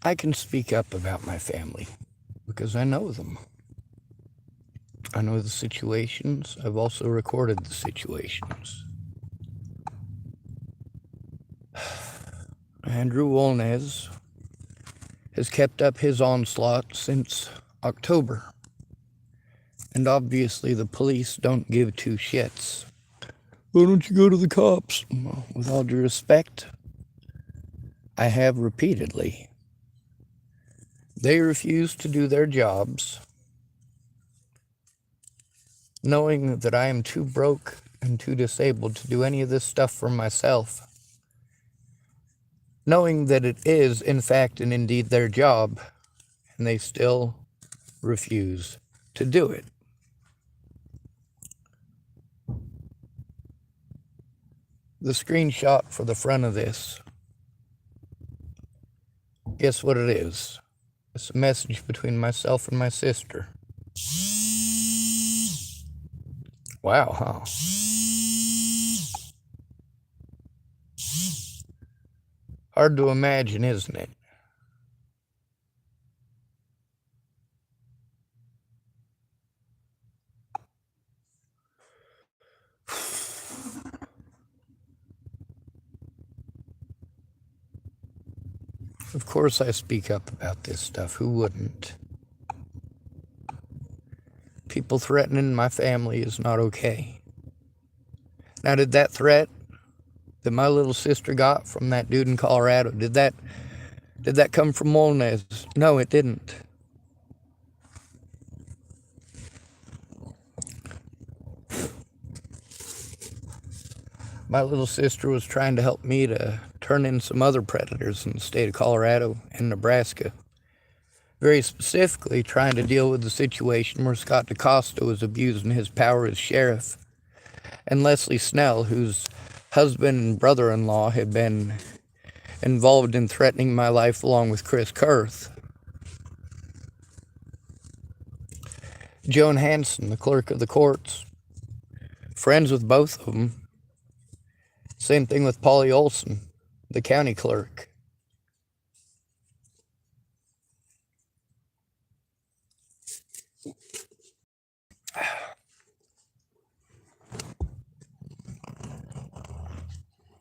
I can speak up about my family because I know them. I know the situations. I've also recorded the situations. Andrew Wolnez has kept up his onslaught since October. And obviously the police don't give two shits. Why don't you go to the cops? Well, with all due respect, I have repeatedly. They refuse to do their jobs, knowing that I am too broke and too disabled to do any of this stuff for myself. Knowing that it is, in fact and indeed, their job, and they still refuse to do it. The screenshot for the front of this, guess what it is? It's a message between myself and my sister. Wow, huh? Hard to imagine, isn't it? Of course I speak up about this stuff. Who wouldn't? People threatening my family is not okay. Now, did that threat that my little sister got from that dude in Colorado, did that come from Wolnez? No, it didn't. My little sister was trying to help me to turn in some other predators in the state of Colorado and Nebraska. Very specifically trying to deal with the situation where Scott DaCosta was abusing his power as sheriff, and Leslie Snell, whose husband and brother-in-law had been involved in threatening my life along with Chris Kurth. Joan Hanson, the clerk of the courts, friends with both of them. Same thing with Polly Olson, the county clerk.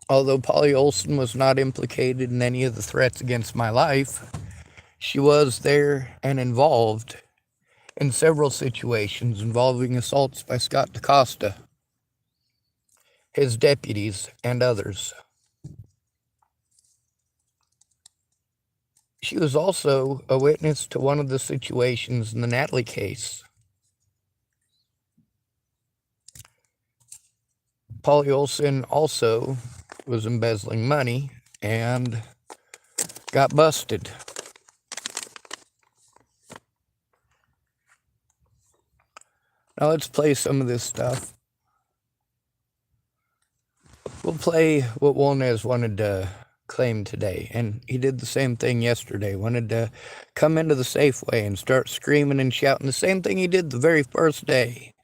Although Polly Olson was not implicated in any of the threats against my life, she was there and involved in several situations involving assaults by Scott DaCosta, his deputies, and others. She was also a witness to one of the situations in the Natalie case. Polly Olson also was embezzling money and got busted. Now let's play some of this stuff. We'll play what Wolnez wanted to claim today, and he did the same thing yesterday. Wanted to come into the Safeway and start screaming and shouting the same thing he did the very first day,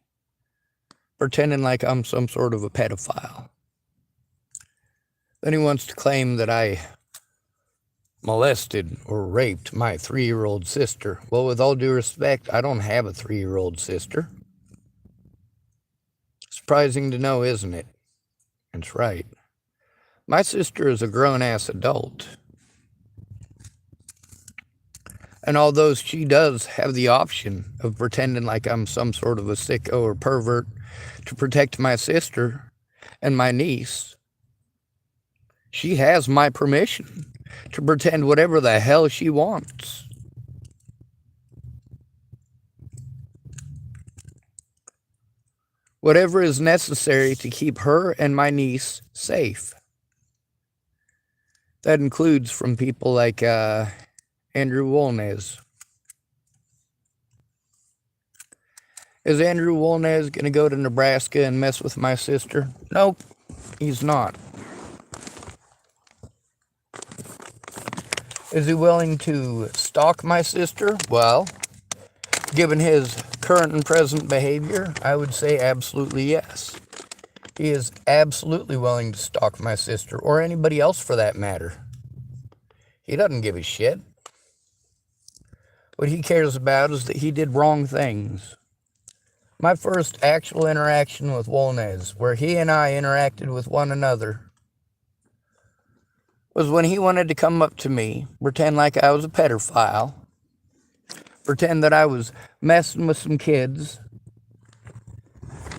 pretending like I'm some sort of a pedophile. Then he wants to claim that I molested or raped my 3-year-old sister. Well, with all due respect, I don't have a 3-year-old sister. Surprising to know, isn't it? That's right. My sister is a grown-ass adult. And although she does have the option of pretending like I'm some sort of a sicko or pervert to protect my sister and my niece, she has my permission to pretend whatever the hell she wants. Whatever is necessary to keep her and my niece safe. That includes from people like Andrew Wolnez. Is Andrew Wolnez going to go to Nebraska and mess with my sister? Nope, he's not. Is he willing to stalk my sister? Well, given his current and present behavior, I would say absolutely yes. He is absolutely willing to stalk my sister, or anybody else for that matter. He doesn't give a shit. What he cares about is that he did wrong things. My first actual interaction with Wolnez, where he and I interacted with one another, was when he wanted to come up to me, pretend like I was a pedophile, pretend that I was messing with some kids,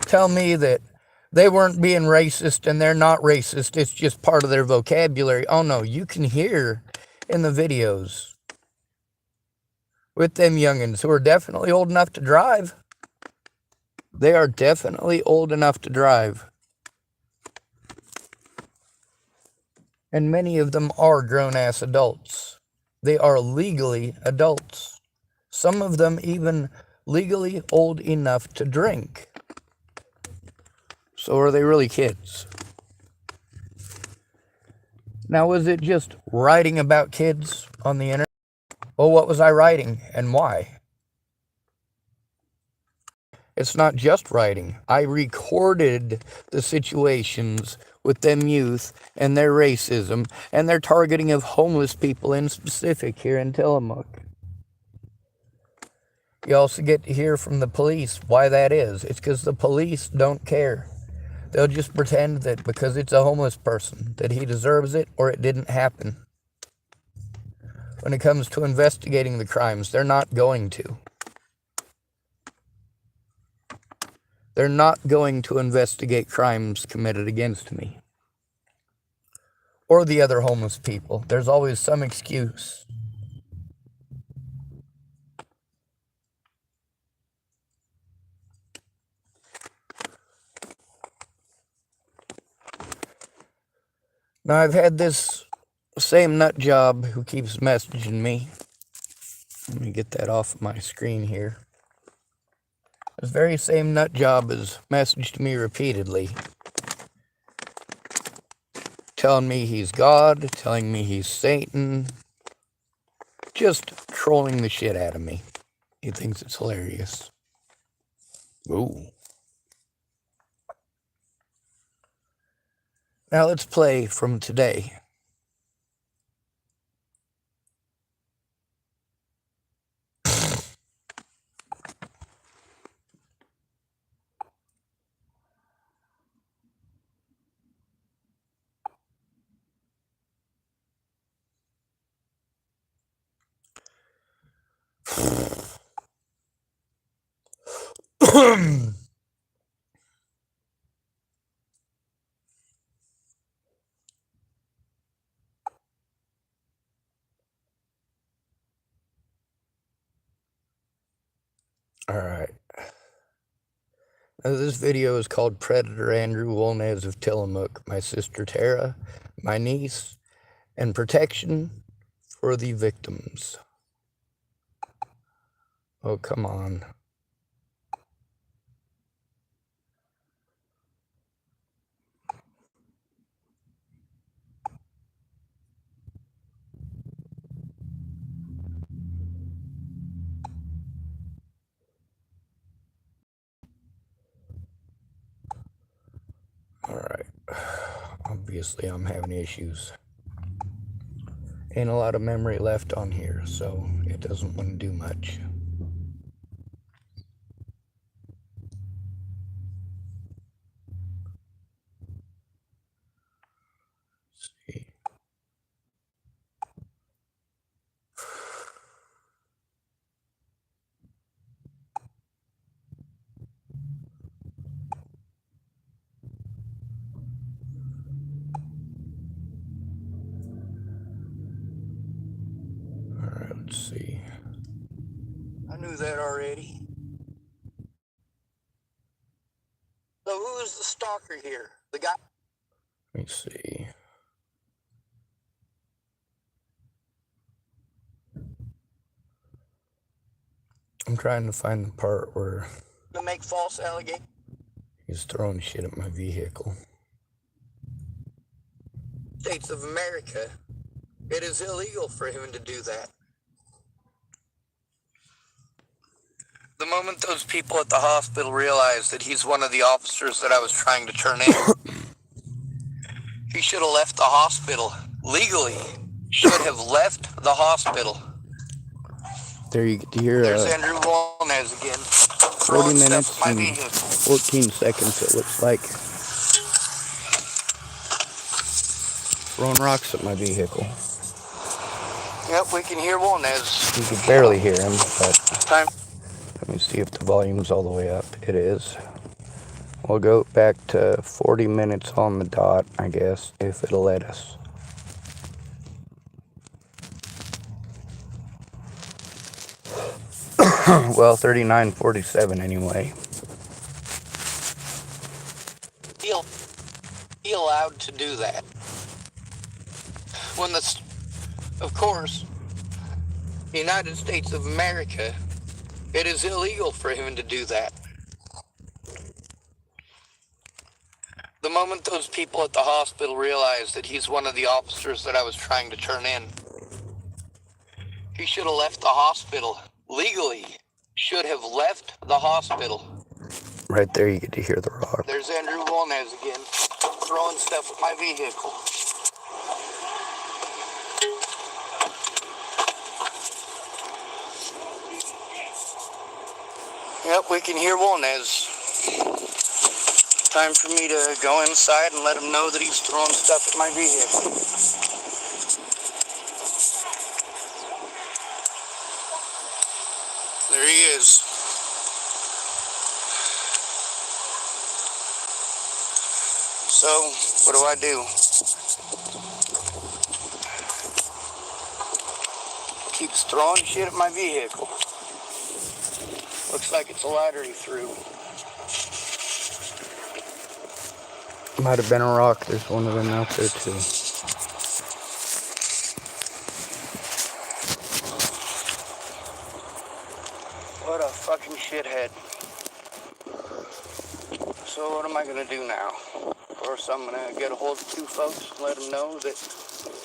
tell me that they weren't being racist and they're not racist, it's just part of their vocabulary. Oh no, you can hear in the videos with them youngins who are definitely old enough to drive. They are definitely old enough to drive. And many of them are grown-ass adults. They are legally adults. Some of them even legally old enough to drink. So are they really kids? Now, was it just writing about kids on the internet? Well, what was I writing and why? It's not just writing. I recorded the situations with them youth and their racism and their targeting of homeless people in specific here in Tillamook. You also get to hear from the police why that is. It's because the police don't care. They'll just pretend that because it's a homeless person, that he deserves it or it didn't happen. When it comes to investigating the crimes, they're not going to. They're not going to investigate crimes committed against me or the other homeless people. There's always some excuse. Now, I've had this same nut job who keeps messaging me. Let me get that off my screen here. This very same nut job has messaged me repeatedly, telling me he's God, telling me he's Satan, just trolling the shit out of me. He thinks it's hilarious. Ooh. Now let's play from today. Alright. This video is called Predator Andrew Wolnez of Tillamook, my sister Tara, my niece, and protection for the victims. Oh, come on. Alright. Obviously, I'm having issues. Ain't a lot of memory left on here, so it doesn't want to do much. Let's see. Alright, let's see. I knew that already. So who is the stalker here? The guy? Let me see. I'm trying to find the part where to make false allegations. He's throwing shit at my vehicle. States of America, it is illegal for him to do that. The moment those people at the hospital realized that he's one of the officers that I was trying to turn in, he should have left the hospital legally. Should have left the hospital. There you get to hear There's Andrew Wolnez again. 40 minutes and 14 seconds, it looks like. Throwing rocks at my vehicle. Yep, we can hear Wolnez. You can barely hear him, but Time. let me see if the volume's all the way up. It is. We'll go back to 40 minutes on the dot, I guess, if it'll let us. Well, 39:47 anyway. Be allowed to do that. When of course, the United States of America, it is illegal for him to do that. The moment those people at the hospital realized that he's one of the officers that I was trying to turn in, he should have left the hospital legally. Should have left the hospital. Right there, you get to hear the rock. There's Andrew Wolnez again, throwing stuff at my vehicle. Yep, we can hear Wolnez. Time for me to go inside and let him know that he's throwing stuff at my vehicle. There he is. So, what do? Keeps throwing shit at my vehicle. Looks like it's a ladder he threw. Might have been a rock. There's one of them out there too. What a fucking shithead. So what am I gonna do now? Of course, I'm gonna get a hold of two folks and let them know that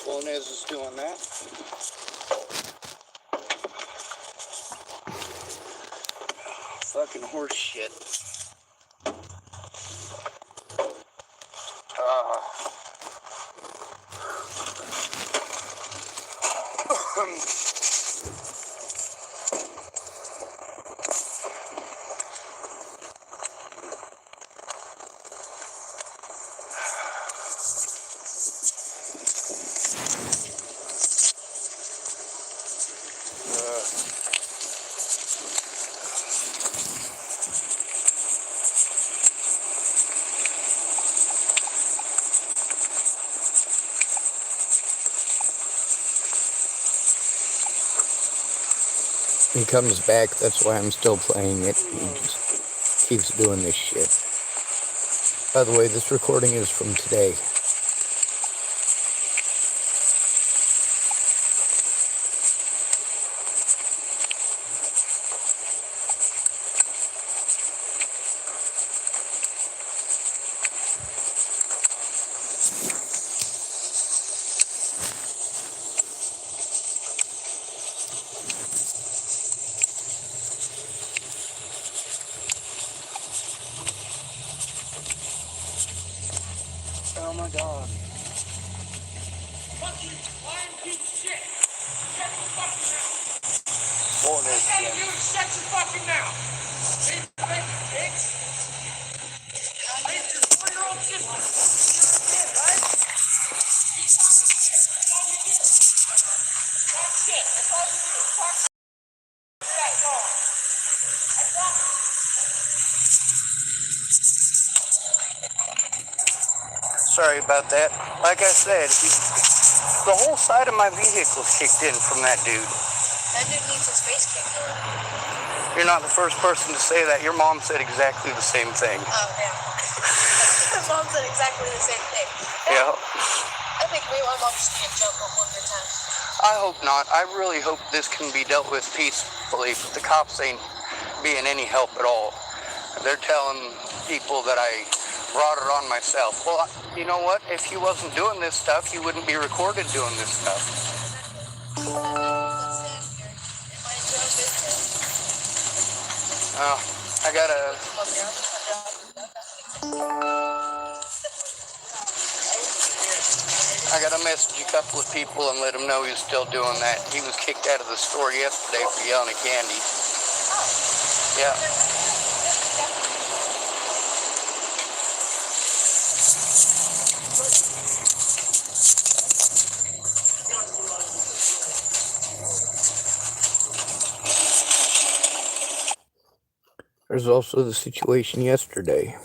Wolnez is doing that. Fucking horse shit. He comes back, that's why I'm still playing it. He just keeps doing this shit. By the way, this recording is from today. Oh my god. Fucking lying piece of shit. Shut your fucking mouth. Wolnez Tell again. you to shut your fucking mouth. Bitch, bitch. I raised your 4-year-old sister. You're a kid, right? That's all you do. Talk shit. That's all you do. Talk shit. That's all. That's all. Sorry about that. Like I said, the whole side of my vehicle kicked in from that dude. That dude needs his face kicked in. You're not the first person to say that. Your mom said exactly the same thing. Oh, yeah. My mom said exactly the same thing. Yeah. I think maybe my mom just need to jump up one more time. I hope not. I really hope this can be dealt with peacefully, but the cops ain't being any help at all. They're telling people that I brought it on myself. Well, you know what? If you wasn't doing this stuff, you wouldn't be recorded doing this stuff. Oh, I I got to message a couple of people and let them know he's still doing that. He was kicked out of the store yesterday for yelling at Candy. Yeah. There's also the situation yesterday.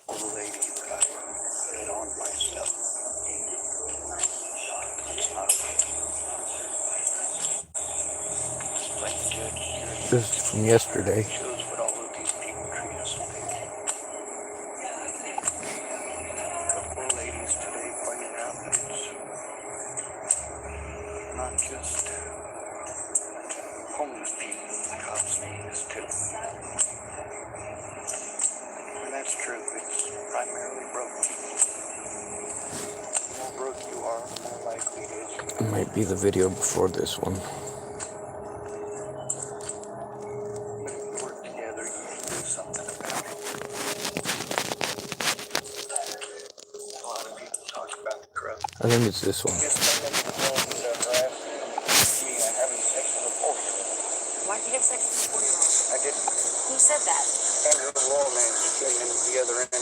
Old lady that I hit on myself. It's not okay. Like the judge here. This is from yesterday. Shows what all of these people treat us like. Couple of ladies today pointed out that it's not just homeless people the cops need us too. And that's true. It's primarily broke people. The more broke you are, the more likely it is you It might be the video before this one. work together, you can do something about it. A lot of people talk about the Crook. I think it's this one. Just came into the phone and harassed me having sex with a 4-year-old. Why'd you have sex with a 4-year-old? I didn't. Who said that? Wolnez came in the other end. I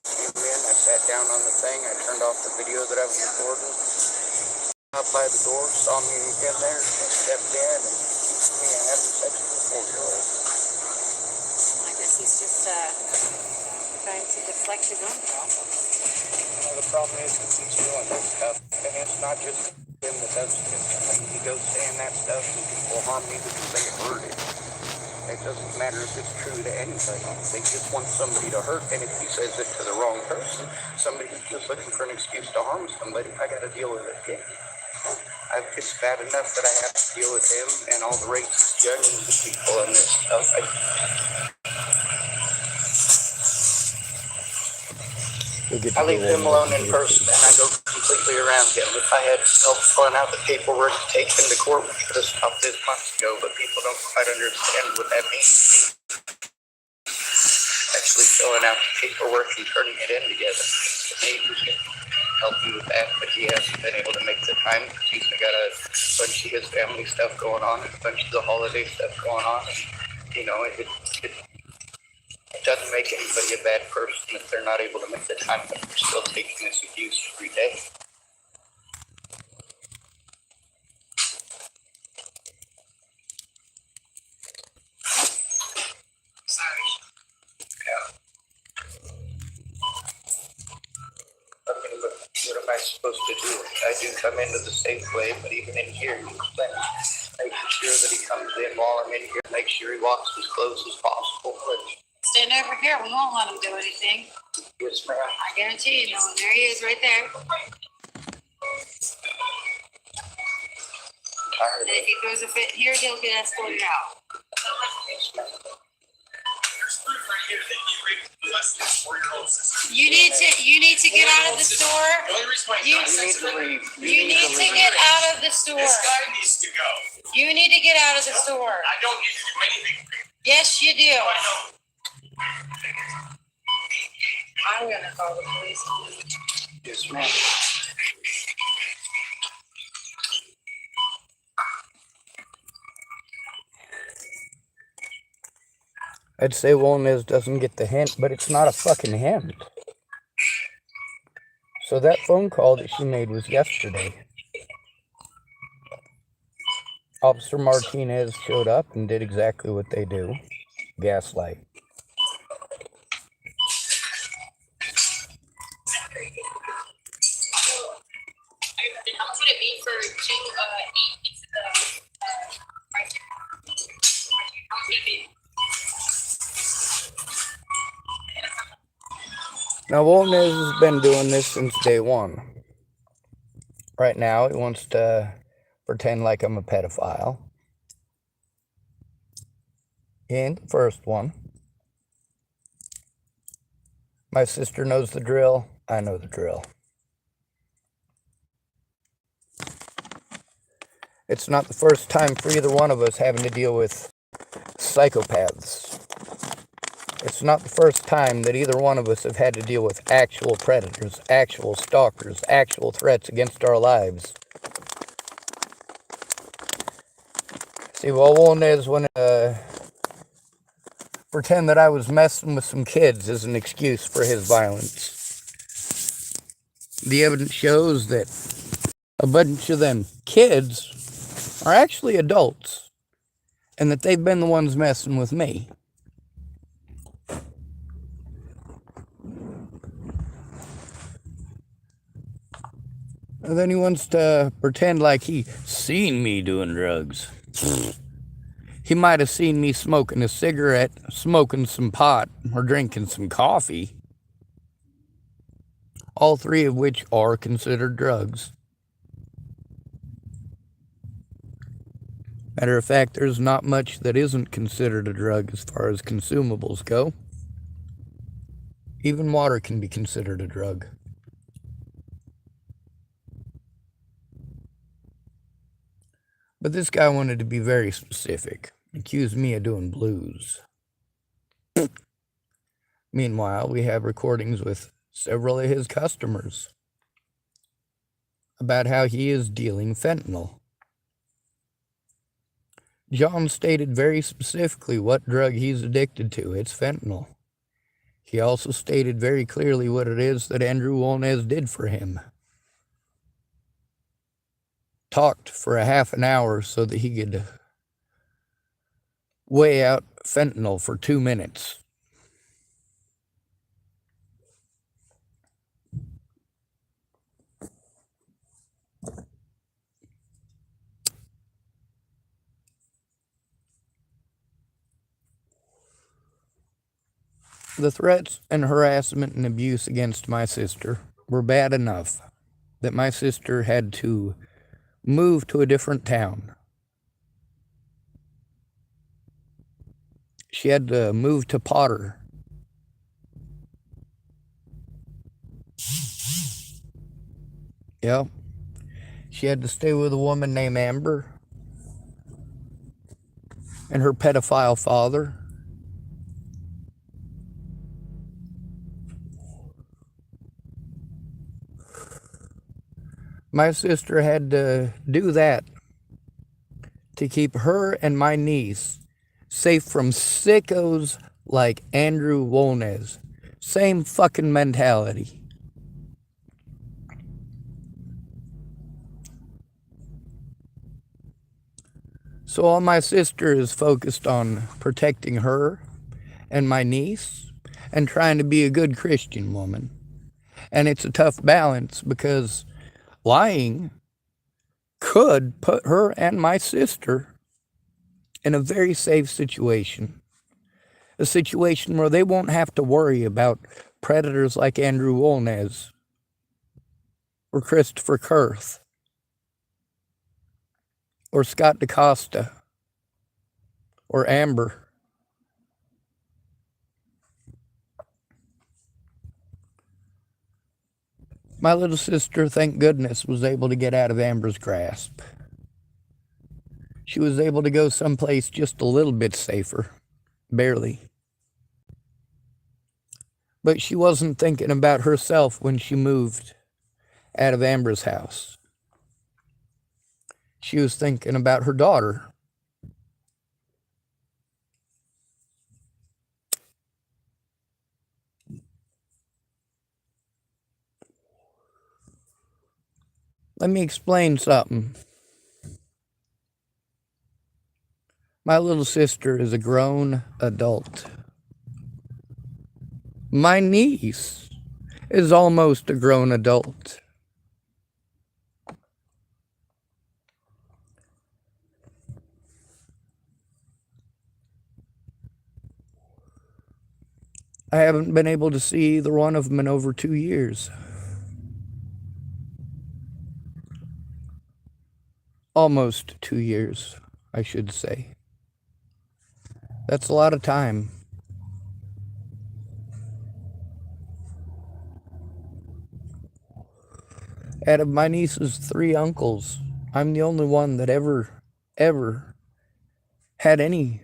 came in, I sat down on the thing, I turned off the video that I was recording. Up by the door, saw me in there, and stepped in and accused me of having sex with a 4-year-old. I guess he's just trying to deflect his own problem. You know, the problem is he keeps doing this stuff, and it's not just him that does this. I mean, he goes saying that stuff and people harm me because they heard it. It doesn't matter if it's true to anybody. They just want somebody to hurt, and if he says it to the wrong person, somebody who's just looking for an excuse to harm somebody, I gotta deal with it again. It's bad enough that I have to deal with him and all the racist judges and people and this stuff. I leave him alone in person, and I go completely around him. If I had help filling out the paperwork to take him to court, we could have stopped this months ago, but people don't quite understand what that means. Actually filling out the paperwork and turning it in together. Maybe we can help you with that, but he hasn't been able to make the time because he's got a bunch of his family stuff going on and a bunch of the holiday stuff going on. And, you know, it doesn't make anybody a bad person if they're not able to make the time, but they're still taking this abuse every day. Sorry. Yeah. I mean, what am I supposed to do? I do come into the safe way, but even in here, you explain making sure that he comes in while I'm in here, make sure he walks as close as possible. Stand over here. We won't let him do anything. Yes, ma'am. I guarantee you, no. There he is, right there. Tired of And if he throws a fit here, he'll get escorted out. yes, ma'am. You need to get out of the store. You You need to leave. You need to get out of the store. This guy needs to go. You need to get out of the store. I don't need to do anything for you. Yes, you do. I know. I'm gonna call the police. Yes, ma'am. I'd say Wolnez doesn't get the hint, but it's not a fucking hint. So that phone call that she made was yesterday. Officer Martinez showed up and did exactly what they do. Gaslight. How much would it be for 2 right there? How much would it be? Now, Wolnez has been doing this since day one. Right now, he wants to pretend like I'm a pedophile. In the first one, my sister knows the drill. I know the drill. It's not the first time for either one of us having to deal with psychopaths. It's not the first time that either one of us have had to deal with actual predators, actual stalkers, actual threats against our lives. See, while Wolnez wouldn't pretend that I was messing with some kids as an excuse for his violence, the evidence shows that a bunch of them kids are actually adults, and that they've been the ones messing with me. And then he wants to pretend like he seen me doing drugs. He might have seen me smoking a cigarette, smoking some pot, or drinking some coffee. All three of which are considered drugs. Matter of fact, there's not much that isn't considered a drug as far as consumables go. Even water can be considered a drug. But this guy wanted to be very specific. Accused me of doing blues. Meanwhile, we have recordings with several of his customers about how he is dealing fentanyl. John stated very specifically what drug he's addicted to. It's fentanyl. He also stated very clearly what it is that Andrew Wolnez did for him. Talked for a half an hour so that he could weigh out fentanyl for 2 minutes. The threats and harassment and abuse against my sister were bad enough that my sister had to move to a different town. She had to move to Potter. Yeah. She had to stay with a woman named Amber and her pedophile father. My sister had to do that to keep her and my niece safe from sickos like Andrew Wolnez. Same fucking mentality. So all my sister is focused on protecting her and my niece and trying to be a good Christian woman. And it's a tough balance because lying could put her and my sister in a very safe situation. A situation where they won't have to worry about predators like Andrew Wolnez or Christopher Kurth or Scott DaCosta or Amber. My little sister, thank goodness, was able to get out of Amber's grasp. She was able to go someplace just a little bit safer. Barely. But she wasn't thinking about herself when she moved out of Amber's house. She was thinking about her daughter. Let me explain something. My little sister is a grown adult. My niece is almost a grown adult. I haven't been able to see either one of them in over 2 years. Almost 2 years, I should say. That's a lot of time. Out of my niece's 3 uncles, I'm the only one that ever had any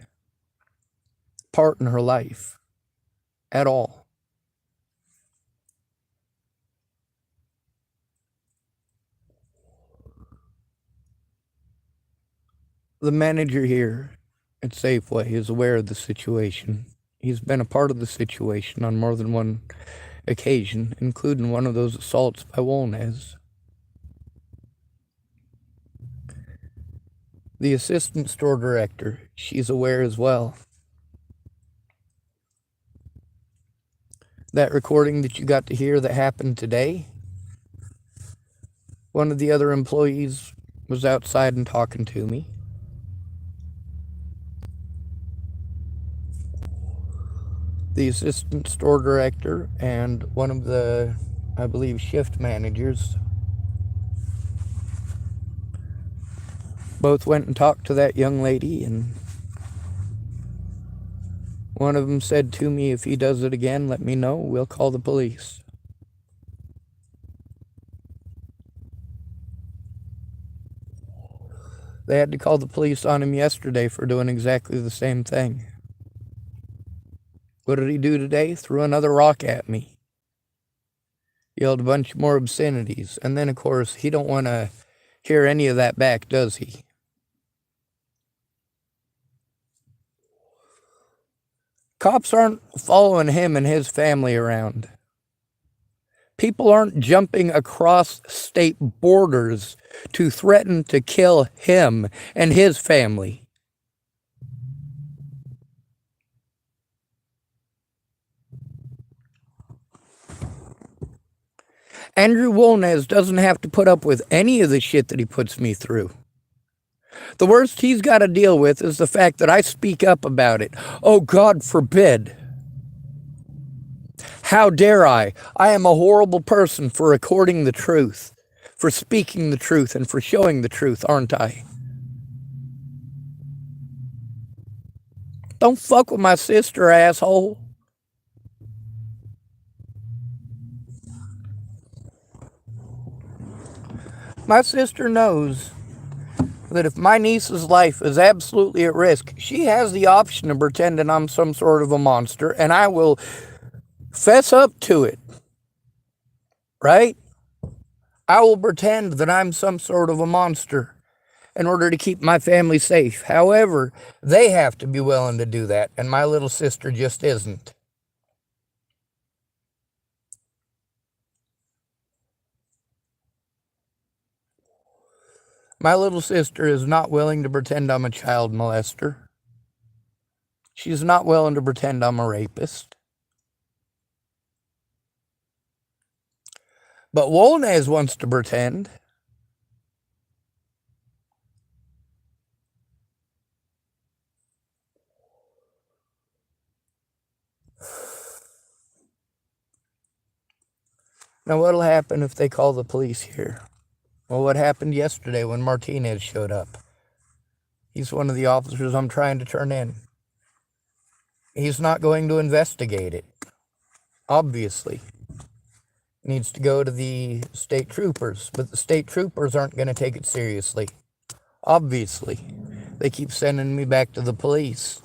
part in her life at all. The manager here at Safeway is aware of the situation. He's been a part of the situation on more than one occasion, including one of those assaults by Wolnez. The assistant store director, she's aware as well. That recording that you got to hear that happened today, one of the other employees was outside and talking to me. The assistant store director and one of the, I believe, shift managers both went and talked to that young lady, and one of them said to me, if he does it again, let me know. We'll call the police. They had to call the police on him yesterday for doing exactly the same thing. What did he do today? Threw another rock at me. Yelled a bunch more obscenities. And then, of course, he don't want to hear any of that back, does he? Cops aren't following him and his family around. People aren't jumping across state borders to threaten to kill him and his family. Andrew Wolnez doesn't have to put up with any of the shit that he puts me through. The worst he's got to deal with is the fact that I speak up about it. Oh, God forbid. How dare I? I am a horrible person for recording the truth, for speaking the truth, and for showing the truth, aren't I? Don't fuck with my sister, asshole. My sister knows that if my niece's life is absolutely at risk, she has the option of pretending I'm some sort of a monster, and I will fess up to it. Right? I will pretend that I'm some sort of a monster in order to keep my family safe. However, they have to be willing to do that, and my little sister just isn't. My little sister is not willing to pretend I'm a child molester. She's not willing to pretend I'm a rapist. But Wolnez wants to pretend. Now, what'll happen if they call the police here? Well, what happened yesterday when Martinez showed up? He's one of the officers I'm trying to turn in. He's not going to investigate it. Obviously. It needs to go to the state troopers, but the state troopers aren't going to take it seriously. Obviously. They keep sending me back to the police,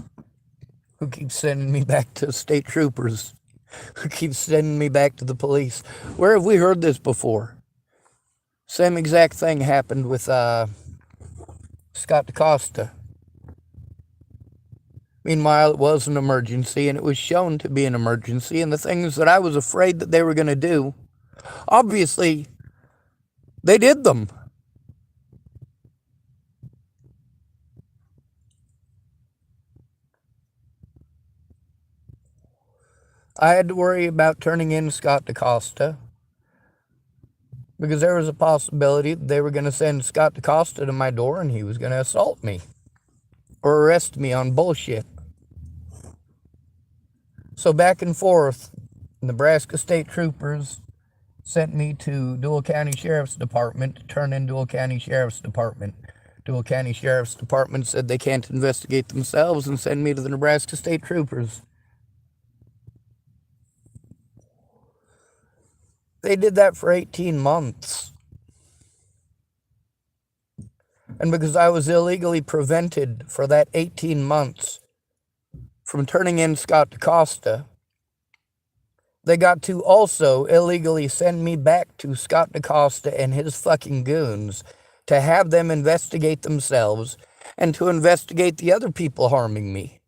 who keeps sending me back to state troopers, who keeps sending me back to the police. Where have we heard this before? Same exact thing happened with Scott DaCosta. Meanwhile, it was an emergency, and it was shown to be an emergency, and the things that I was afraid that they were going to do, obviously, they did them. I had to worry about turning in Scott DaCosta because there was a possibility that they were going to send Scott DaCosta to my door and he was going to assault me or arrest me on bullshit. So back and forth, Nebraska State Troopers sent me to Dual County Sheriff's Department to turn in Dual County Sheriff's Department. Dual County Sheriff's Department said they can't investigate themselves and send me to the Nebraska State Troopers. They did that for 18 months. And because I was illegally prevented for that 18 months from turning in Scott DaCosta, they got to also illegally send me back to Scott DaCosta and his fucking goons to have them investigate themselves and to investigate the other people harming me.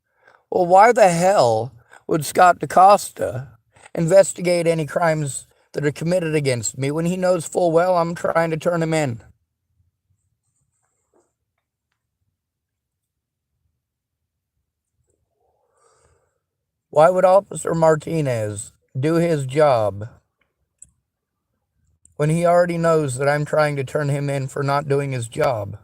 Well, why the hell would Scott DaCosta investigate any crimes that are committed against me when he knows full well I'm trying to turn him in? Why would Officer Martinez do his job when he already knows that I'm trying to turn him in for not doing his job?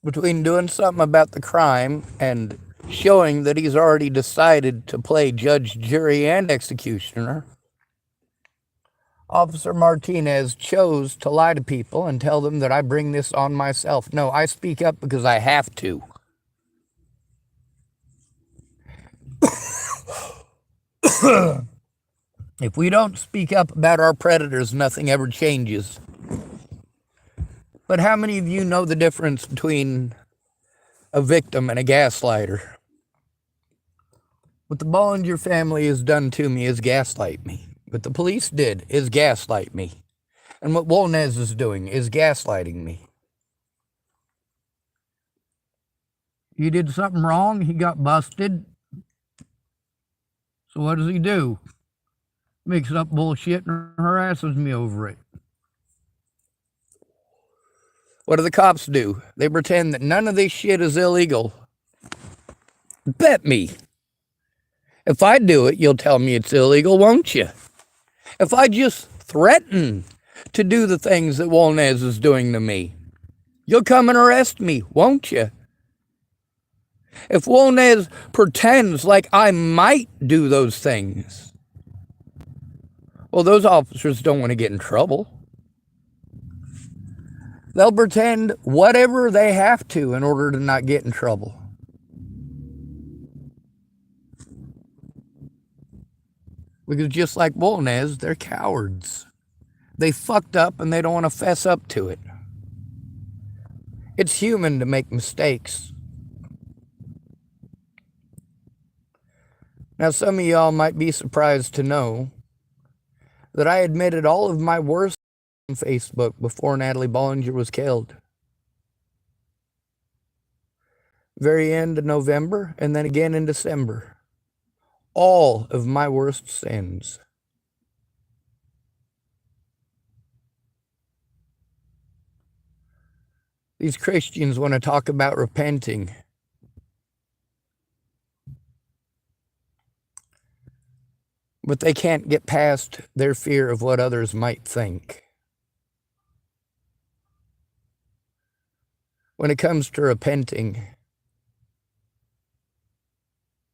Between doing something about the crime and showing that he's already decided to play judge, jury, and executioner, Officer Martinez chose to lie to people and tell them that I bring this on myself. No, I speak up because I have to. If we don't speak up about our predators, nothing ever changes. But how many of you know the difference between a victim and a gaslighter? What the Bollinger family has done to me is gaslight me. What the police did is gaslight me. And what Wolnez is doing is gaslighting me. He did something wrong, he got busted. So what does he do? Makes up bullshit and harasses me over it. What do the cops do? They pretend that none of this shit is illegal. Bet me. If I do it, you'll tell me it's illegal, won't you? If I just threaten to do the things that Wolnez is doing to me, you'll come and arrest me, won't you? If Wolnez pretends like I might do those things, well, those officers don't want to get in trouble. They'll pretend whatever they have to in order to not get in trouble. Because just like Wolnez, they're cowards. They fucked up and they don't want to fess up to it. It's human to make mistakes. Now, some of y'all might be surprised to know that I admitted all of my worst on Facebook before Natalie Bollinger was killed. Very end of November and then again in December. All of my worst sins. These Christians want to talk about repenting. But they can't get past their fear of what others might think. When it comes to repenting,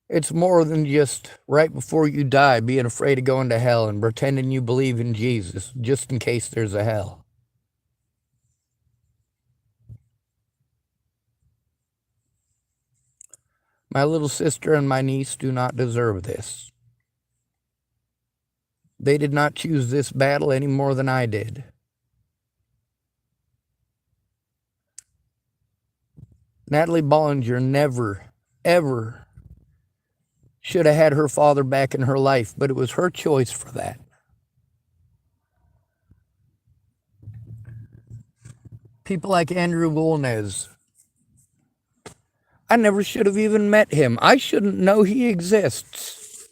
it's more than just right before you die being afraid of going to hell and pretending you believe in Jesus just in case there's a hell. My little sister and my niece do not deserve this. They did not choose this battle any more than I did. Natalie Bollinger never, ever should have had her father back in her life, but it was her choice for that. People like Andrew Wolnez, I never should have even met him. I shouldn't know he exists.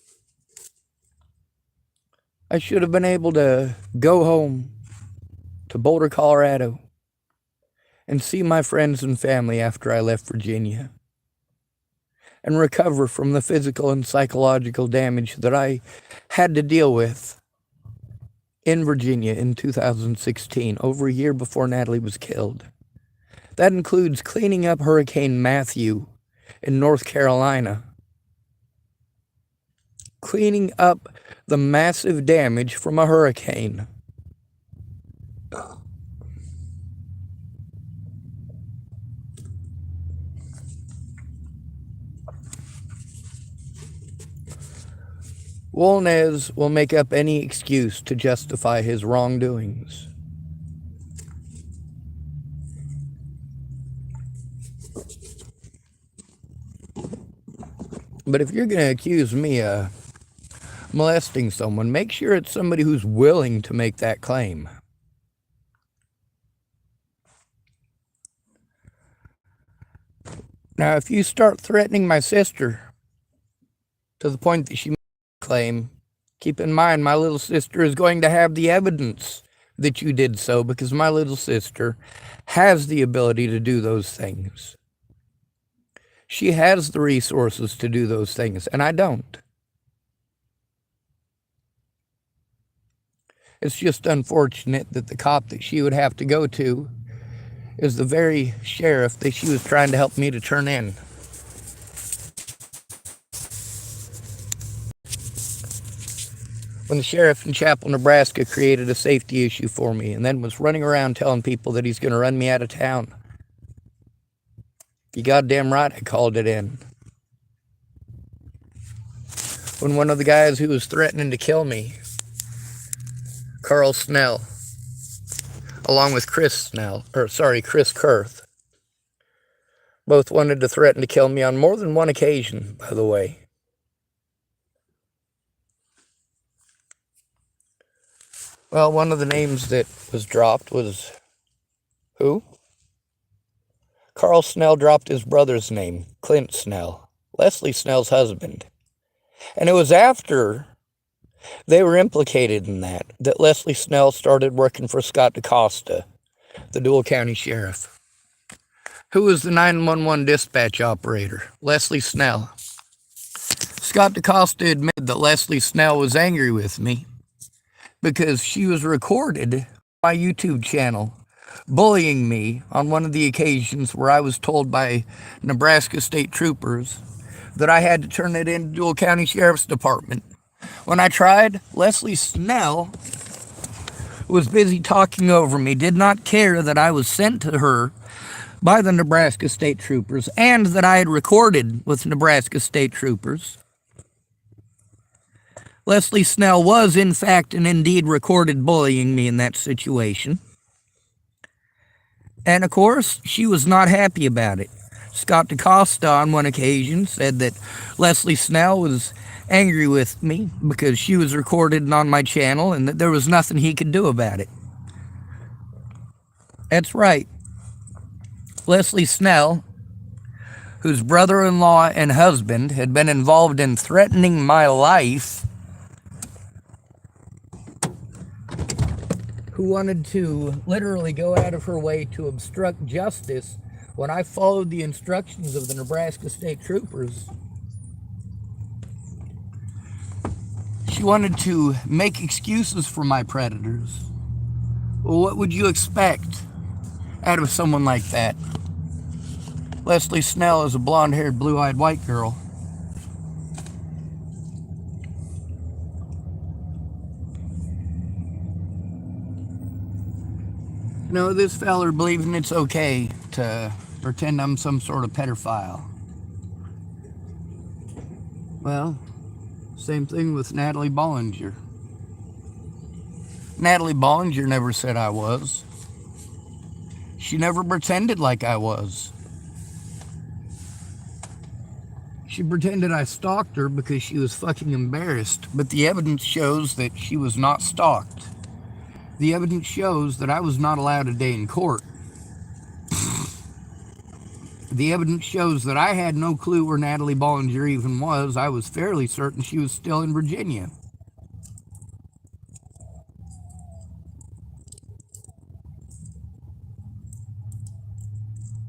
I should have been able to go home to Boulder, Colorado, and see my friends and family after I left Virginia, and recover from the physical and psychological damage that I had to deal with in Virginia in 2016, over a year before Natalie was killed. That includes cleaning up Hurricane Matthew in North Carolina, cleaning up the massive damage from a hurricane. Wolnez will make up any excuse to justify his wrongdoings. But if you're going to accuse me of molesting someone, make sure it's somebody who's willing to make that claim. Now, if you start threatening my sister to the point that she makes a claim, keep in mind my little sister is going to have the evidence that you did so, because my little sister has the ability to do those things. She has the resources to do those things, and I don't. It's just unfortunate that the cop that she would have to go to is the very sheriff that she was trying to help me to turn in. When the sheriff in Chapel, Nebraska created a safety issue for me and then was running around telling people that he's going to run me out of town. You goddamn right I called it in. When one of the guys who was threatening to kill me, Carl Snell, along with Chris Kurth, both wanted to threaten to kill me on more than one occasion, by the way. Well, one of the names that was dropped was who? Carl Snell dropped his brother's name, Clint Snell, Leslie Snell's husband. And it was after they were implicated in that Leslie Snell started working for Scott DaCosta, the Dual County Sheriff. Who was the 911 dispatch operator? Leslie Snell. Scott DaCosta admitted that Leslie Snell was angry with me because she was recorded on my YouTube channel bullying me on one of the occasions where I was told by Nebraska state troopers that I had to turn it into Dual County Sheriff's Department. When I tried, Leslie Snell was busy talking over me, did not care that I was sent to her by the Nebraska state troopers and that I had recorded with Nebraska state troopers. Leslie Snell was, in fact, and indeed recorded bullying me in that situation. And, of course, she was not happy about it. Scott DaCosta, on one occasion, said that Leslie Snell was angry with me because she was recorded on my channel and that there was nothing he could do about it. That's right. Leslie Snell, whose brother-in-law and husband had been involved in threatening my life, who wanted to literally go out of her way to obstruct justice when I followed the instructions of the Nebraska state troopers. She wanted to make excuses for my predators. Well, what would you expect out of someone like that? Leslie Snell is a blonde-haired, blue-eyed white girl. You know, this feller believing it's okay to pretend I'm some sort of pedophile. Well, same thing with Natalie Bollinger. Natalie Bollinger never said I was. She never pretended like I was. She pretended I stalked her because she was fucking embarrassed, but the evidence shows that she was not stalked. The evidence shows that I was not allowed a day in court. The evidence shows that I had no clue where Natalie Bollinger even was. I was fairly certain she was still in Virginia.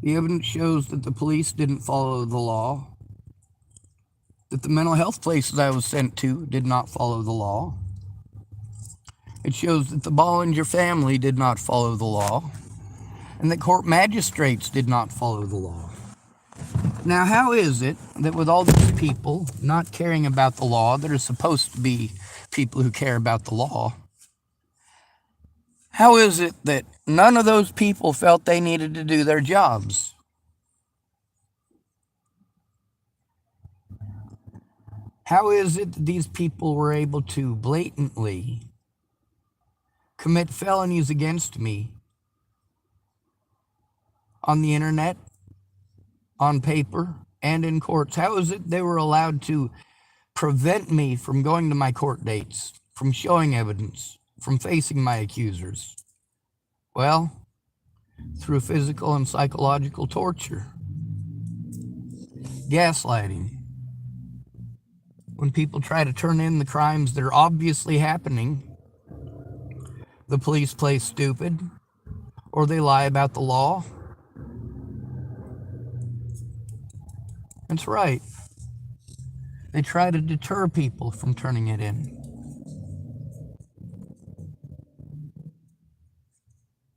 The evidence shows that the police didn't follow the law, that the mental health places I was sent to did not follow the law. It shows that the Bollinger family did not follow the law, and that court magistrates did not follow the law. Now, how is it that with all these people not caring about the law, that are supposed to be people who care about the law, how is it that none of those people felt they needed to do their jobs? How is it that these people were able to blatantly commit felonies against me on the internet, on paper, and in courts. How is it they were allowed to prevent me from going to my court dates, from showing evidence, from facing my accusers? Well, through physical and psychological torture, gaslighting. When people try to turn in the crimes that are obviously happening, the police play stupid, or they lie about the law. That's right. They try to deter people from turning it in.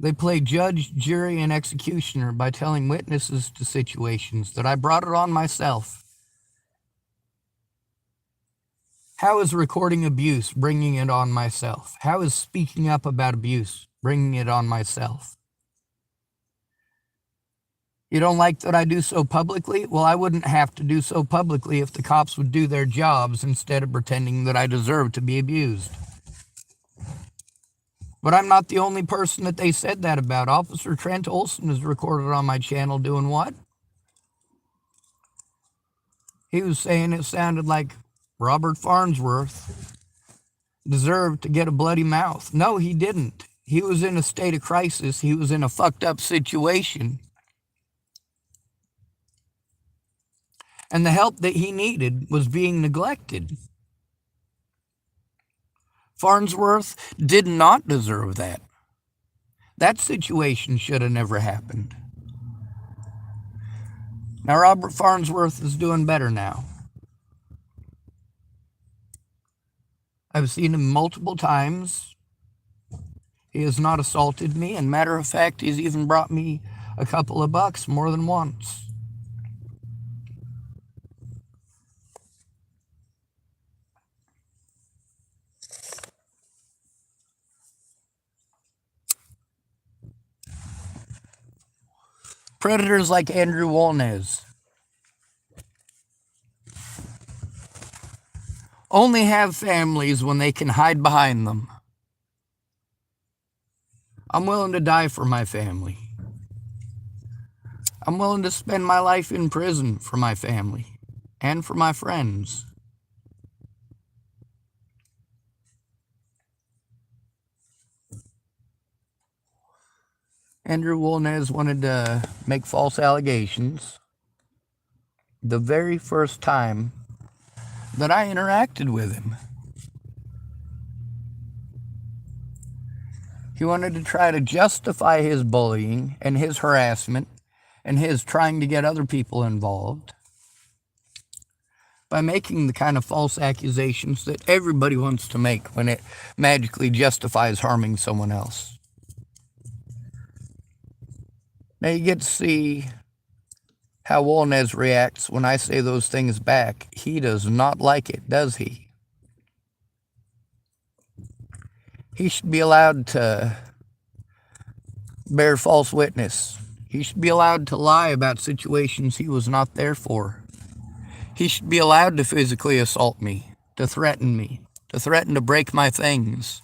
They play judge, jury, and executioner by telling witnesses to situations that I brought it on myself. How is recording abuse bringing it on myself? How is speaking up about abuse bringing it on myself? You don't like that I do so publicly? Well, I wouldn't have to do so publicly if the cops would do their jobs instead of pretending that I deserve to be abused. But I'm not the only person that they said that about. Officer Trent Olson is recorded on my channel doing what? He was saying it sounded like Robert Farnsworth deserved to get a bloody mouth. No, he didn't. He was in a state of crisis. He was in a fucked up situation. And the help that he needed was being neglected. Farnsworth did not deserve that. That situation should have never happened. Now, Robert Farnsworth is doing better now. I've seen him multiple times. He has not assaulted me, and matter of fact, he's even brought me a couple of bucks more than once. Predators like Andrew Wolnez only have families when they can hide behind them. I'm willing to die for my family. I'm willing to spend my life in prison for my family and for my friends. Andrew Wolnez wanted to make false allegations the very first time that I interacted with him. He wanted to try to justify his bullying and his harassment and his trying to get other people involved by making the kind of false accusations that everybody wants to make when it magically justifies harming someone else. Now you get to see how Wolnez reacts when I say those things back. He does not like it, does he? He should be allowed to bear false witness. He should be allowed to lie about situations he was not there for. He should be allowed to physically assault me, to threaten to break my things.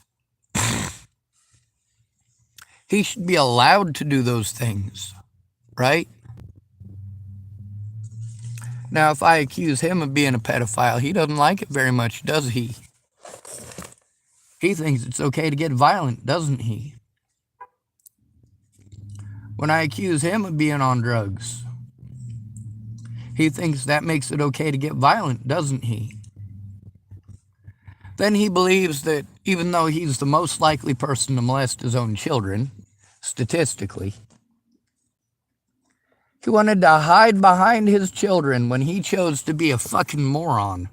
He should be allowed to do those things, right? Now, if I accuse him of being a pedophile, he doesn't like it very much, does he? He thinks it's okay to get violent, doesn't he? When I accuse him of being on drugs, he thinks that makes it okay to get violent, doesn't he? Then he believes that even though he's the most likely person to molest his own children, statistically, he wanted to hide behind his children when he chose to be a fucking moron.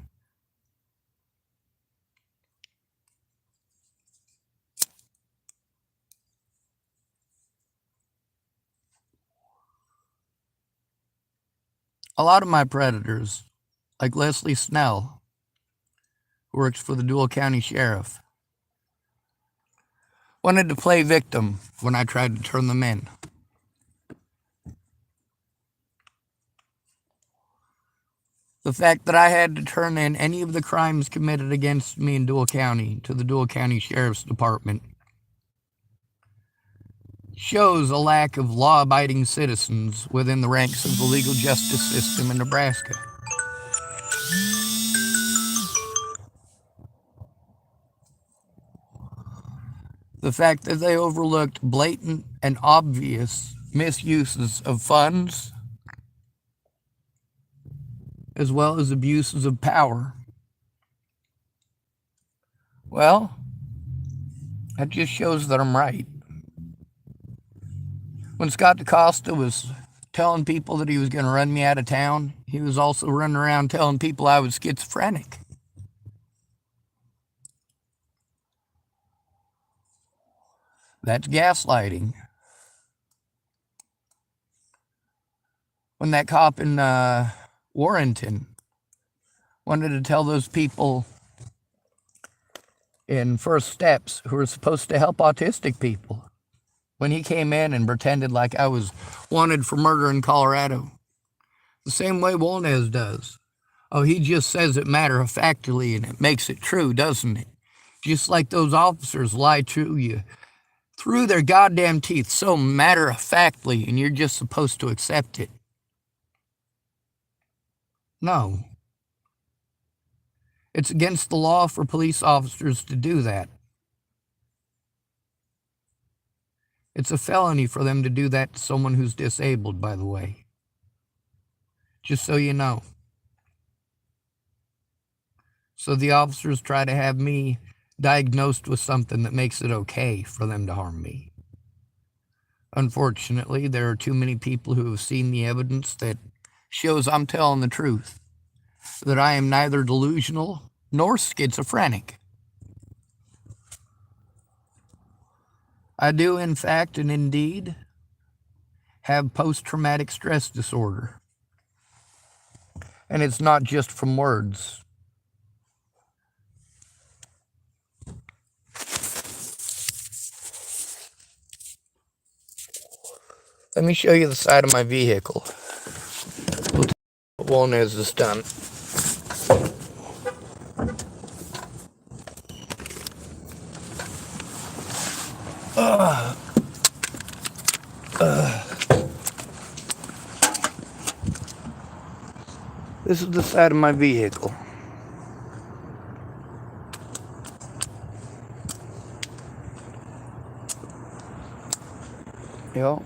A lot of my predators, like Leslie Snell, who works for the Dual County Sheriff, wanted to play victim when I tried to turn them in. The fact that I had to turn in any of the crimes committed against me in Dual County to the Dual County Sheriff's Department shows a lack of law-abiding citizens within the ranks of the legal justice system in Nebraska. The fact that they overlooked blatant and obvious misuses of funds, as well as abuses of power. Well, that just shows that I'm right. When Scott DaCosta was telling people that he was going to run me out of town, he was also running around telling people I was schizophrenic. That's gaslighting. When that cop in Warrenton wanted to tell those people in First Steps who were supposed to help autistic people, when he came in and pretended like I was wanted for murder in Colorado, the same way Wolnez does. Oh, he just says it matter-of-factly and it makes it true, doesn't it? Just like those officers lie to you through their goddamn teeth so matter-of-factly, and you're just supposed to accept it. No. It's against the law for police officers to do that. It's a felony for them to do that to someone who's disabled, by the way. Just so you know. So the officers try to have me diagnosed with something that makes it okay for them to harm me. Unfortunately, there are too many people who have seen the evidence that shows I'm telling the truth, that I am neither delusional nor schizophrenic. I do, in fact and indeed, have post-traumatic stress disorder. And it's not just from words. Let me show you the side of my vehicle. We'll tell you what Wolnez has done. This is the side of my vehicle. Yep.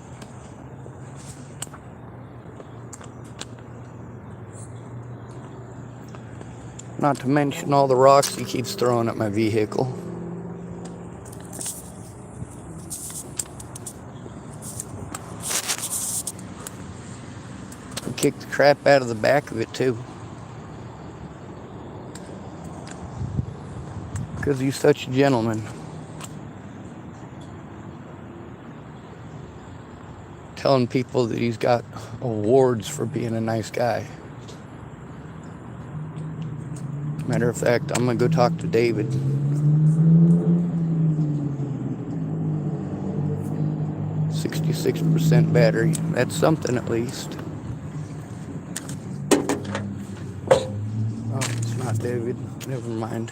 Not to mention all the rocks he keeps throwing at my vehicle. He kicked the crap out of the back of it too. Because he's such a gentleman. Telling people that he's got awards for being a nice guy. Matter of fact, I'm gonna go talk to David. "66% battery. That's something at least." Oh, it's not David. Never mind.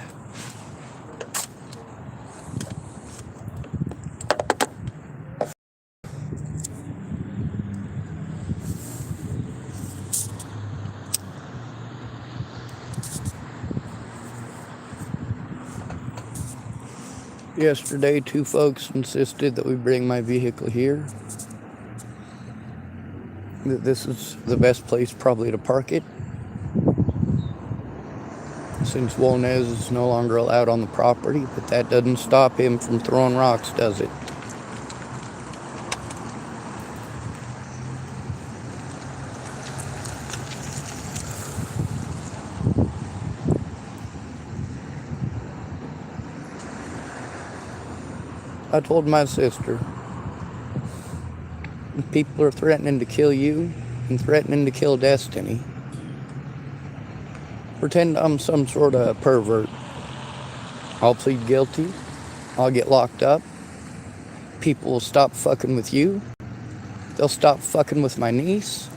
Yesterday, two folks insisted that we bring my vehicle here. That this is the best place probably to park it, since Wolnez is no longer allowed on the property, but that doesn't stop him from throwing rocks, does it? I told my sister, if people are threatening to kill you and threatening to kill Destiny, pretend I'm some sort of pervert. I'll plead guilty. I'll get locked up. People will stop fucking with you. They'll stop fucking with my niece.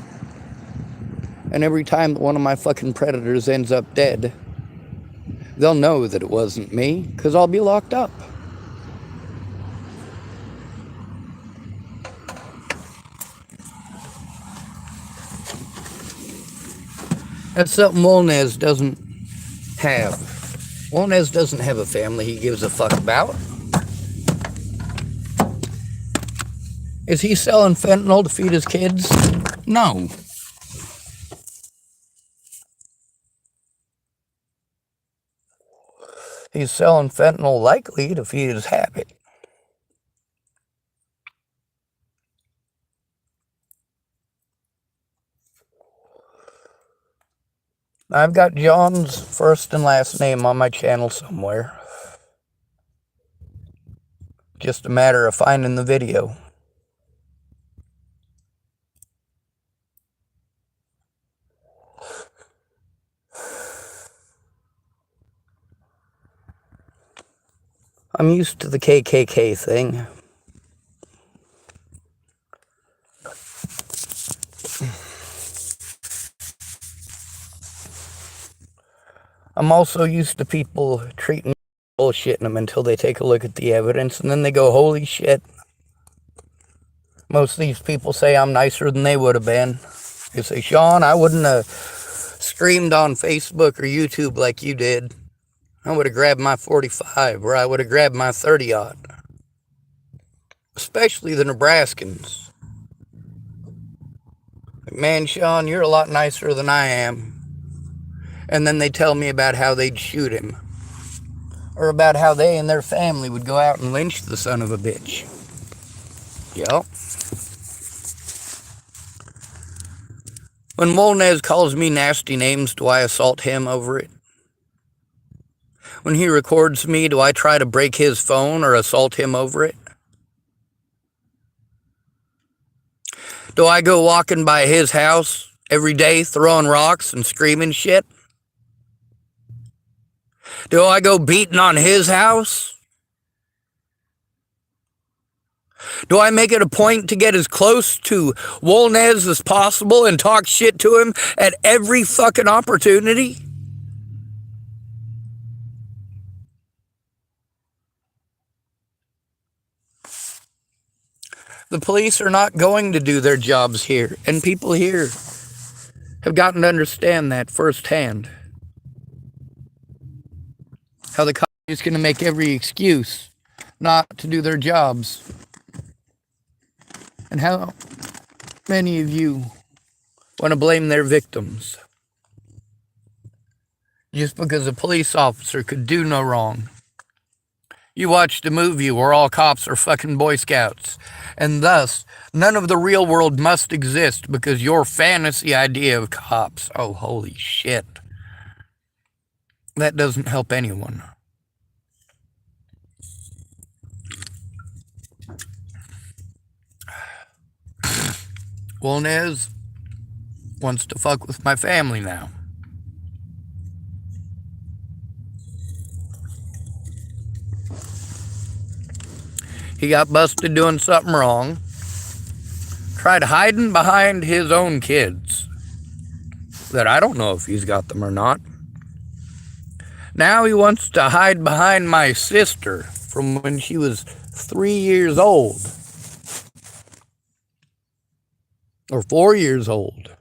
And every time that one of my fucking predators ends up dead, they'll know that it wasn't me, because I'll be locked up. That's something Wolnez doesn't have. Wolnez doesn't have a family he gives a fuck about. Is he selling fentanyl to feed his kids? No. He's selling fentanyl likely to feed his habit. I've got John's first and last name on my channel somewhere. Just a matter of finding the video. I'm used to the KKK thing. I'm also used to people treating bullshitting them until they take a look at the evidence and then they go, holy shit. Most of these people say I'm nicer than they would have been. They say, Sean, I wouldn't have screamed on Facebook or YouTube like you did. I would have grabbed my 45 or I would have grabbed my 30-aught. Especially the Nebraskans. Like, man, Sean, you're a lot nicer than I am. And then they tell me about how they'd shoot him. Or about how they and their family would go out and lynch the son of a bitch. Yep. When Wolnez calls me nasty names, do I assault him over it? When he records me, do I try to break his phone or assault him over it? Do I go walking by his house every day throwing rocks and screaming shit? Do I go beating on his house? Do I make it a point to get as close to Wolnez as possible and talk shit to him at every fucking opportunity? The police are not going to do their jobs here, and people here have gotten to understand that firsthand. How the cops are just going to make every excuse not to do their jobs. And how many of you want to blame their victims just because a police officer could do no wrong? You watched a movie where all cops are fucking Boy Scouts, and thus none of the real world must exist because your fantasy idea of cops, oh holy shit, that doesn't help anyone. Wolnez wants to fuck with my family now. He got busted doing something wrong. Tried hiding behind his own kids. That I don't know if he's got them or not. Now he wants to hide behind my sister from when she was 3 years old. Or 4 years old.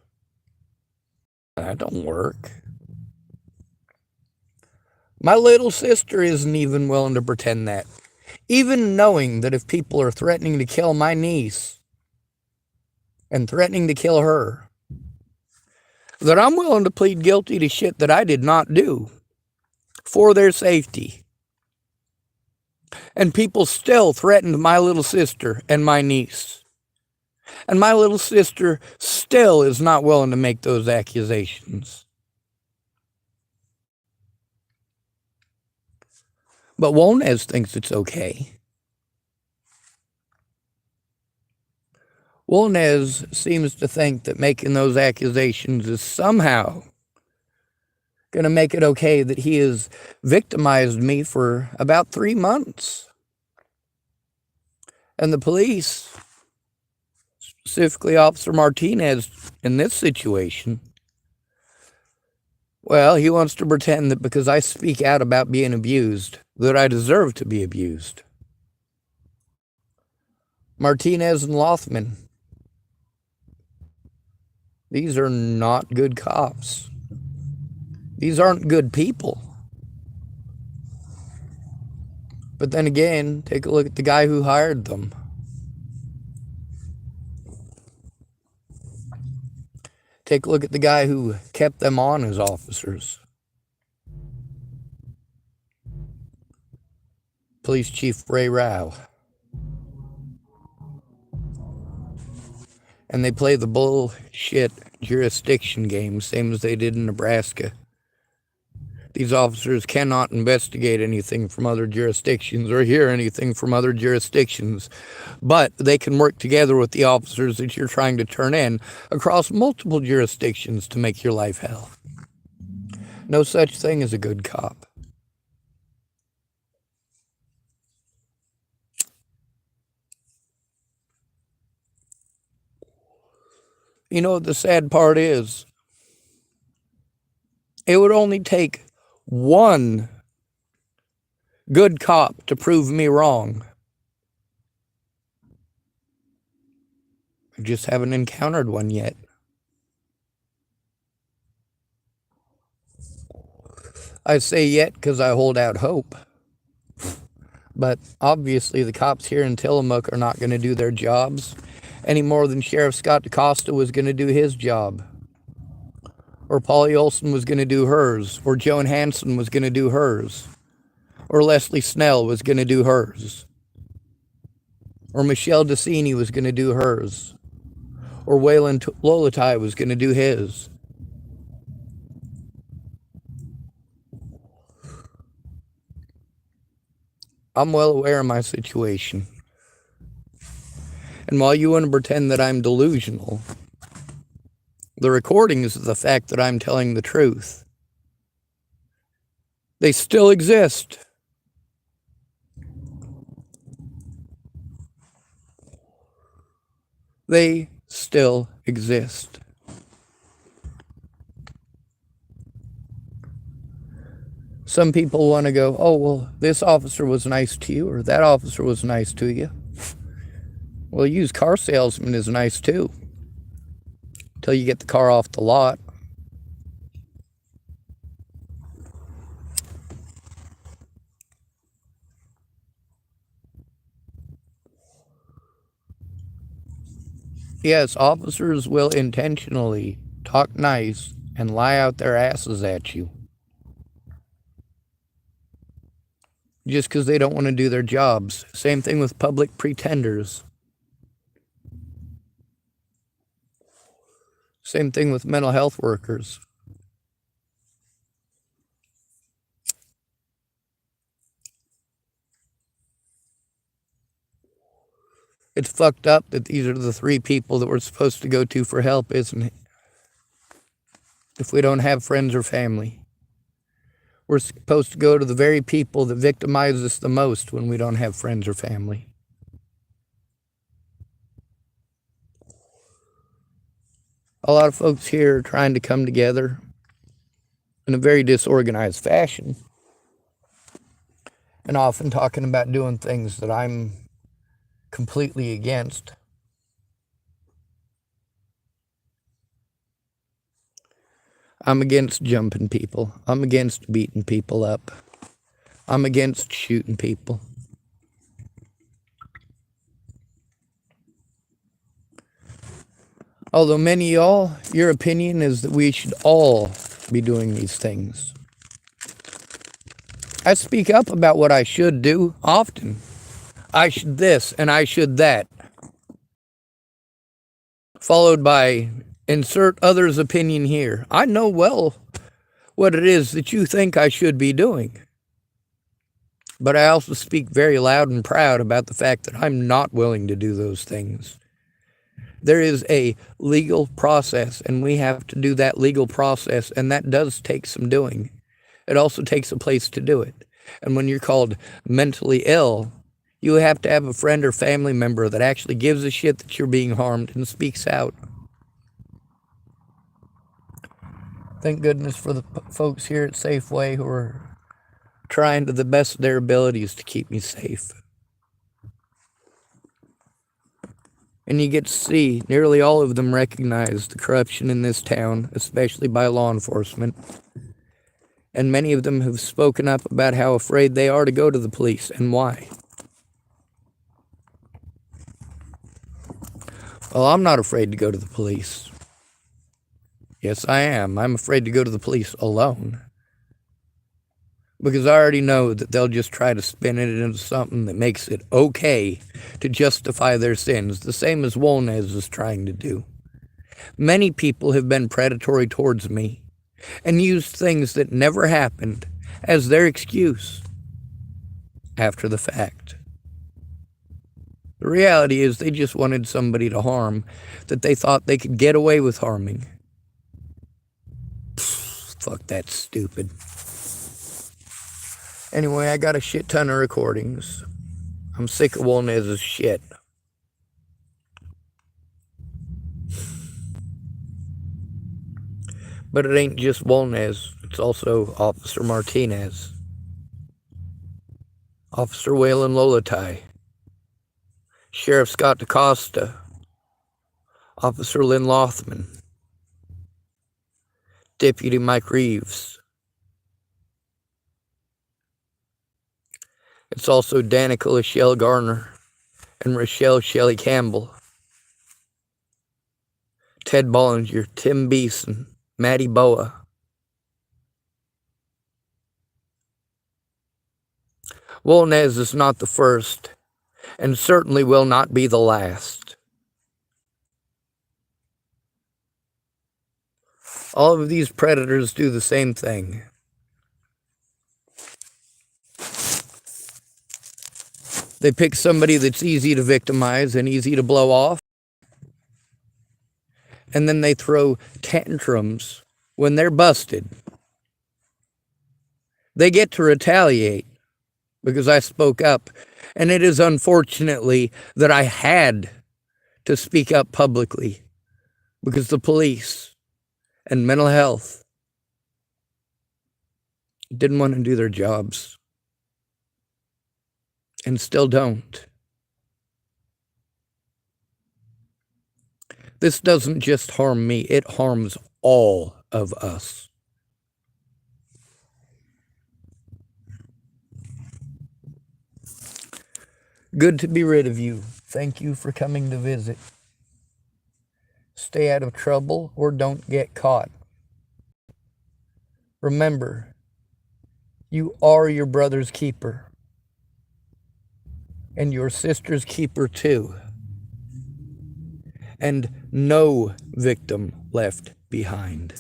That don't work. My little sister isn't even willing to pretend that. Even knowing that if people are threatening to kill my niece and threatening to kill her, that I'm willing to plead guilty to shit that I did not do for their safety. And people still threatened my little sister and my niece. And my little sister still is not willing to make those accusations. But Wolnez thinks it's okay. Wolnez seems to think that making those accusations is somehow going to make it okay that he has victimized me for about 3 months. And the police, specifically Officer Martinez in this situation, well, he wants to pretend that because I speak out about being abused, that I deserve to be abused. Martinez and Lothman, these are not good cops. These aren't good people. But then again, take a look at the guy who hired them. Take a look at the guy who kept them on as officers. Police Chief Ray Rao. And they play the bullshit jurisdiction game, same as they did in Nebraska. These officers cannot investigate anything from other jurisdictions or hear anything from other jurisdictions, but they can work together with the officers that you're trying to turn in across multiple jurisdictions to make your life hell. No such thing as a good cop. You know what the sad part is? It would only take one good cop to prove me wrong. I just haven't encountered one yet. I say yet because I hold out hope. But obviously the cops here in Tillamook are not going to do their jobs any more than Sheriff Scott DaCosta was going to do his job. Or Polly Olson was going to do hers. Or Joan Hanson was going to do hers. Or Leslie Snell was going to do hers. Or Michelle Decini was going to do hers. Or Waylon Lolatai was going to do his. I'm well aware of my situation. And while you want to pretend that I'm delusional, the recordings of the fact that I'm telling the truth, they still exist. They still exist. Some people want to go, oh, well, this officer was nice to you, or that officer was nice to you. Well, a used car salesman is nice too, until you get the car off the lot. Yes, officers will intentionally talk nice and lie out their asses at you, just because they don't want to do their jobs. Same thing with public pretenders. Same thing with mental health workers. It's fucked up that these are the three people that we're supposed to go to for help, isn't it? If we don't have friends or family. We're supposed to go to the very people that victimize us the most when we don't have friends or family. A lot of folks here are trying to come together in a very disorganized fashion, and often talking about doing things that I'm completely against. I'm against jumping people. I'm against beating people up. I'm against shooting people. Although many of y'all, your opinion is that we should all be doing these things. I speak up about what I should do often. I should this and I should that. Followed by insert other's opinion here. I know well what it is that you think I should be doing. But I also speak very loud and proud about the fact that I'm not willing to do those things. There is a legal process, and we have to do that legal process, and that does take some doing. It also takes a place to do it. And when you're called mentally ill, you have to have a friend or family member that actually gives a shit that you're being harmed and speaks out. Thank goodness for the folks here at Safeway who are trying to the best of their abilities to keep me safe. And you get to see nearly all of them recognize the corruption in this town, especially by law enforcement. And many of them have spoken up about how afraid they are to go to the police and why. Well, I'm not afraid to go to the police. Yes, I am. I'm afraid to go to the police alone. Because I already know that they'll just try to spin it into something that makes it okay to justify their sins, the same as Wolnez is trying to do. Many people have been predatory towards me and used things that never happened as their excuse after the fact. The reality is they just wanted somebody to harm that they thought they could get away with harming. Fuck, that's stupid. Anyway, I got a shit ton of recordings. I'm sick of Wolnez's shit. But it ain't just Wolnez, it's also Officer Martinez, Officer Waylon Lolatai, Sheriff Scott DaCosta, Officer Lynn Lothman, Deputy Mike Reeves. It's also Danica Lachelle Garner and Rochelle Shelley Campbell, Ted Bollinger, Tim Beeson, Maddie Boa. Wolnez is not the first, and certainly will not be the last. All of these predators do the same thing. They pick somebody that's easy to victimize and easy to blow off, and then they throw tantrums when they're busted. They get to retaliate because I spoke up, and it is unfortunately that I had to speak up publicly because the police and mental health didn't want to do their jobs and still don't. This doesn't just harm me, it harms all of us. Good to be rid of you. Thank you for coming to visit. Stay out of trouble or don't get caught. Remember, you are your brother's keeper. And your sister's keeper too. And no victim left behind.